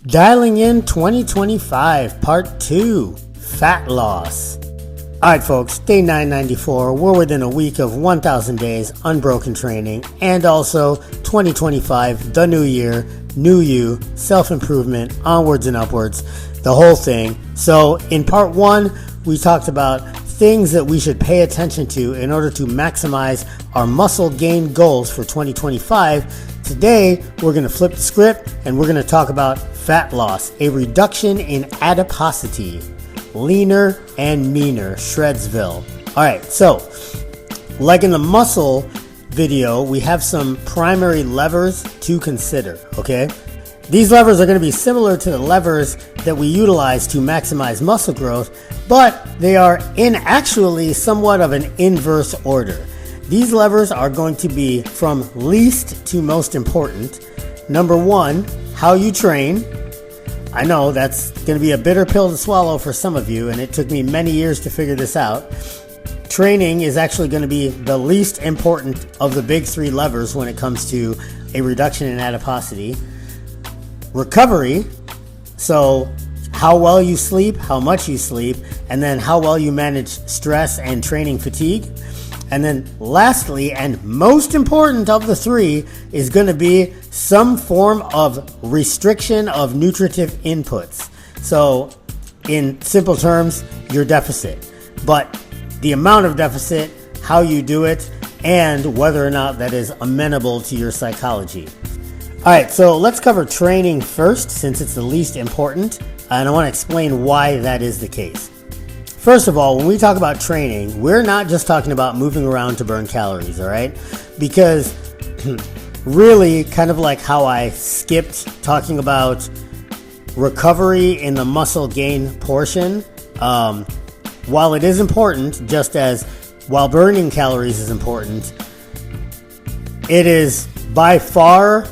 Dialing in 2025, Part 2, Fat Loss. Alright folks, day 994, we're within a week of 1,000 days unbroken training, and also 2025, the new year, new you, self-improvement, onwards and upwards, the whole thing. So in Part 1, we talked about things that we should pay attention to in order to maximize our muscle gain goals for 2025. Today, we're going to flip the script and we're going to talk about fat loss, a reduction in adiposity, leaner and meaner, Shredsville. All right, so like in the muscle video, we have some primary levers to consider, okay? These levers are going to be similar to the levers that we utilize to maximize muscle growth, but they are in actually somewhat of an inverse order. These levers are going to be from least to most important. Number one, how you train. I know that's going to be a bitter pill to swallow for some of you, and it took me many years to figure this out. Training is actually going to be the least important of the big three levers when it comes to a reduction in adiposity. Recovery, so how well you sleep, how much you sleep, and then how well you manage stress and training fatigue. And then lastly, and most important of the three, is going to be some form of restriction of nutritive inputs. So in simple terms, your deficit. But the amount of deficit, how you do it, and whether or not that is amenable to your psychology. All right, so let's cover training first, since it's the least important, and I want to explain why that is the case. First of all, when we talk about training, we're not just talking about moving around to burn calories, all right? Because really, kind of like how I skipped talking about recovery in the muscle gain portion, while it is important, just as while burning calories is important, it is by far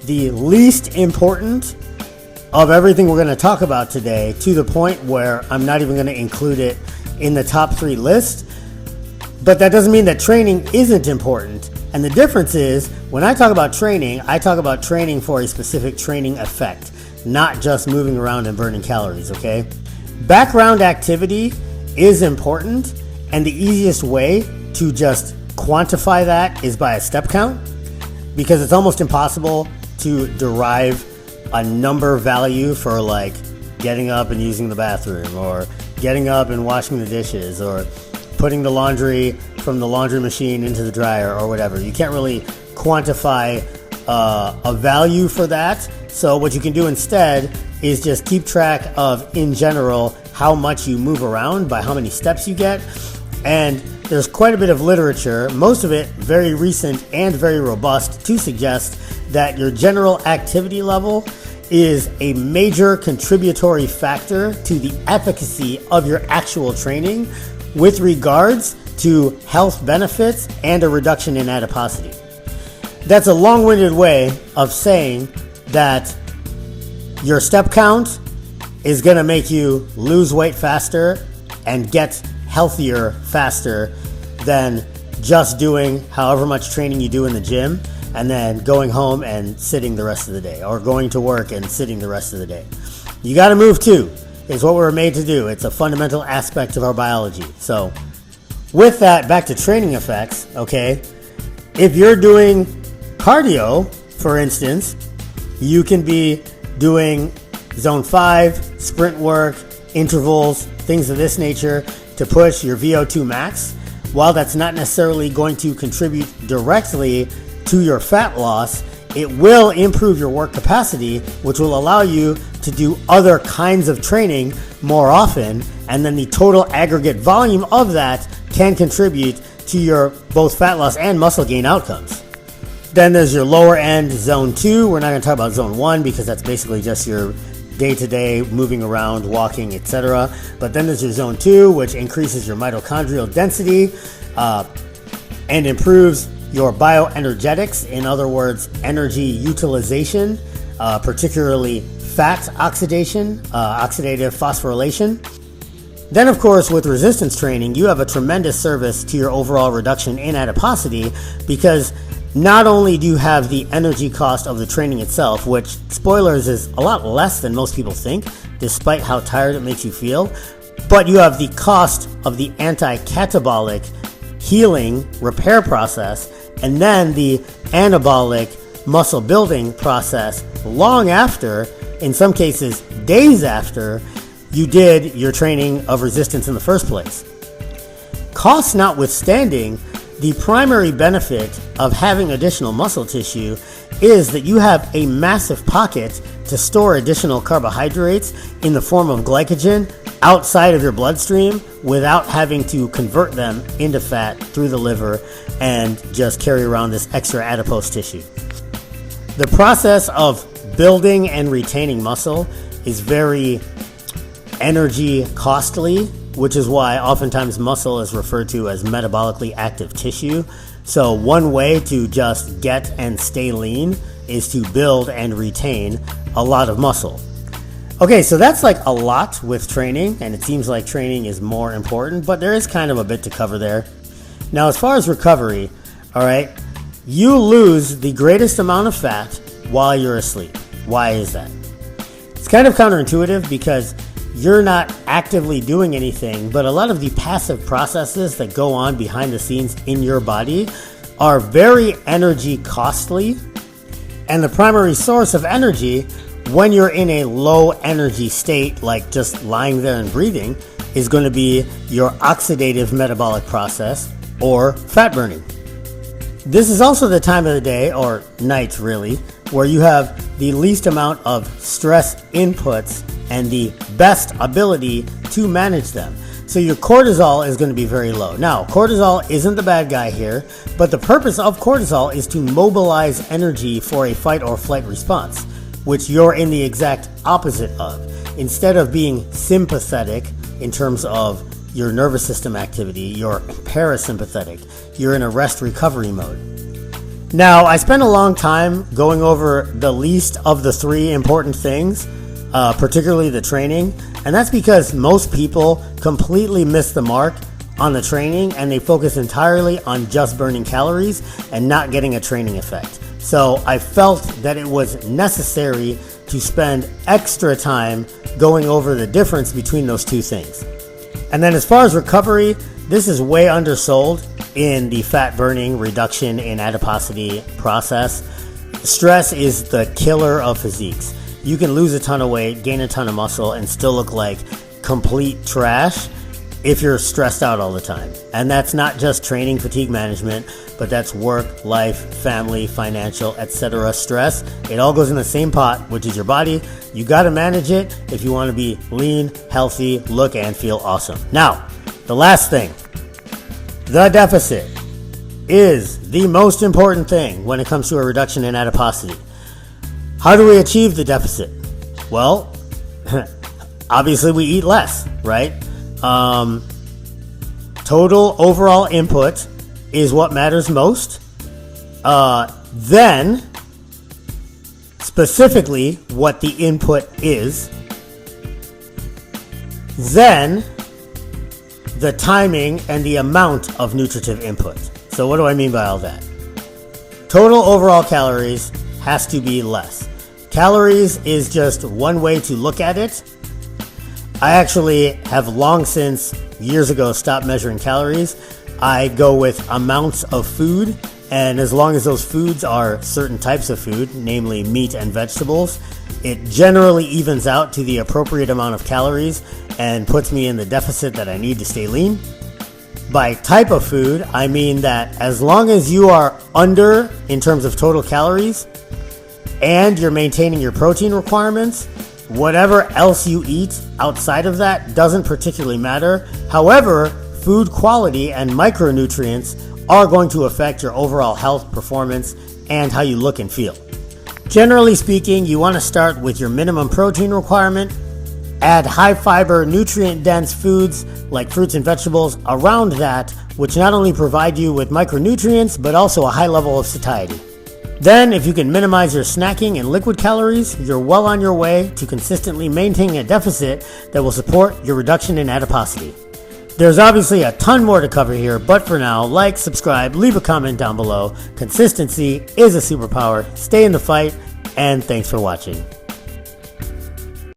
the least important of everything we're going to talk about today, to the point where I'm not even going to include it in the top three list. But that doesn't mean that training isn't important. And the difference is, when I talk about training, I talk about training for a specific training effect, not just moving around and burning calories, okay? Background activity is important, and the easiest way to just quantify that is by a step count, because it's almost impossible to derive a number value for like getting up and using the bathroom, or getting up and washing the dishes, or putting the laundry from the laundry machine into the dryer, or whatever. You can't really quantify a value for that. So what you can do instead is just keep track of, in general, how much you move around by how many steps you get. And there's quite a bit of literature, most of it very recent and very robust, to suggest that your general activity level is a major contributory factor to the efficacy of your actual training with regards to health benefits and a reduction in adiposity. That's a long-winded way of saying that your step count is going to make you lose weight faster and get healthier faster than just doing however much training you do in the gym and then going home and sitting the rest of the day, or going to work and sitting the rest of the day. You got to move too. It's what we're made to do. It's a fundamental aspect of our biology. So with that, back to training effects, okay? If you're doing cardio, for instance, you can be doing zone 5, sprint work, intervals, things of this nature to push your VO2 max. While that's not necessarily going to contribute directly to your fat loss, it will improve your work capacity, which will allow you to do other kinds of training more often, and then the total aggregate volume of that can contribute to your both fat loss and muscle gain outcomes. Then there's your lower end, zone 2. We're not going to talk about zone 1 because that's basically just your day-to-day moving around, walking, etc. But then there's your zone 2, which increases your mitochondrial density and improves your bioenergetics, in other words, energy utilization, particularly fat oxidation, oxidative phosphorylation. Then, of course, with resistance training, you have a tremendous service to your overall reduction in adiposity, because Not only do you have the energy cost of the training itself, which, spoilers, is a lot less than most people think, despite how tired it makes you feel, but you have the cost of the anti-catabolic healing repair process, and then the anabolic muscle building process long after, in some cases days after, you did your training of resistance in the first place. Cost notwithstanding, the primary benefit of having additional muscle tissue is that you have a massive pocket to store additional carbohydrates in the form of glycogen outside of your bloodstream without having to convert them into fat through the liver and just carry around this extra adipose tissue. The process of building and retaining muscle is very energy costly, which is why oftentimes muscle is referred to as metabolically active tissue. So one way to just get and stay lean is to build and retain a lot of muscle. Okay, so that's like a lot with training, and it seems like training is more important, but there is kind of a bit to cover there. Now, as far as recovery, all right, you lose the greatest amount of fat while you're asleep. Why is that? It's kind of counterintuitive because you're not actively doing anything, but a lot of the passive processes that go on behind the scenes in your body are very energy costly. And the primary source of energy when you're in a low energy state, like just lying there and breathing, is going to be your oxidative metabolic process or fat burning. This is also the time of the day, or night really, where you have the least amount of stress inputs and the best ability to manage them. So your cortisol is going to be very low. Now, cortisol isn't the bad guy here, but the purpose of cortisol is to mobilize energy for a fight or flight response, which you're in the exact opposite of. Instead of being sympathetic in terms of your nervous system activity, you're parasympathetic. You're in a rest recovery mode. Now, I spent a long time going over the least of the three important things, particularly the training, and that's because most people completely miss the mark on the training and they focus entirely on just burning calories and not getting a training effect. So I felt that it was necessary to spend extra time going over the difference between those two things. And then as far as recovery, this is way undersold in the fat burning reduction in adiposity process. Stress is the killer of physiques. You can lose a ton of weight, gain a ton of muscle, and still look like complete trash if you're stressed out all the time. And that's not just training fatigue management, but that's work, life, family, financial, etc. stress. It all goes in the same pot, which is your body. You got to manage it if you want to be lean, healthy, look and feel awesome. Now, the last thing, the deficit is the most important thing when it comes to a reduction in adiposity. How do we achieve the deficit? Well, obviously we eat less, right? Total overall input is what matters most. Then, specifically what the input is. Then, the timing and the amount of nutritive input. So what do I mean by all that? Total overall calories has to be less. Calories is just one way to look at it. I actually have long since, years ago, stopped measuring calories. I go with amounts of food, and as long as those foods are certain types of food, namely meat and vegetables, it generally evens out to the appropriate amount of calories and puts me in the deficit that I need to stay lean. By type of food, I mean that as long as you are under in terms of total calories and you're maintaining your protein requirements, whatever else you eat outside of that doesn't particularly matter. However, food quality and micronutrients are going to affect your overall health, performance, and how you look and feel. Generally speaking, you want to start with your minimum protein requirement, add high fiber, nutrient dense foods like fruits and vegetables around that, which not only provide you with micronutrients, but also a high level of satiety. Then, if you can minimize your snacking and liquid calories, you're well on your way to consistently maintaining a deficit that will support your reduction in adiposity. There's obviously a ton more to cover here, but for now, like, subscribe, leave a comment down below. Consistency is a superpower. Stay in the fight, and thanks for watching.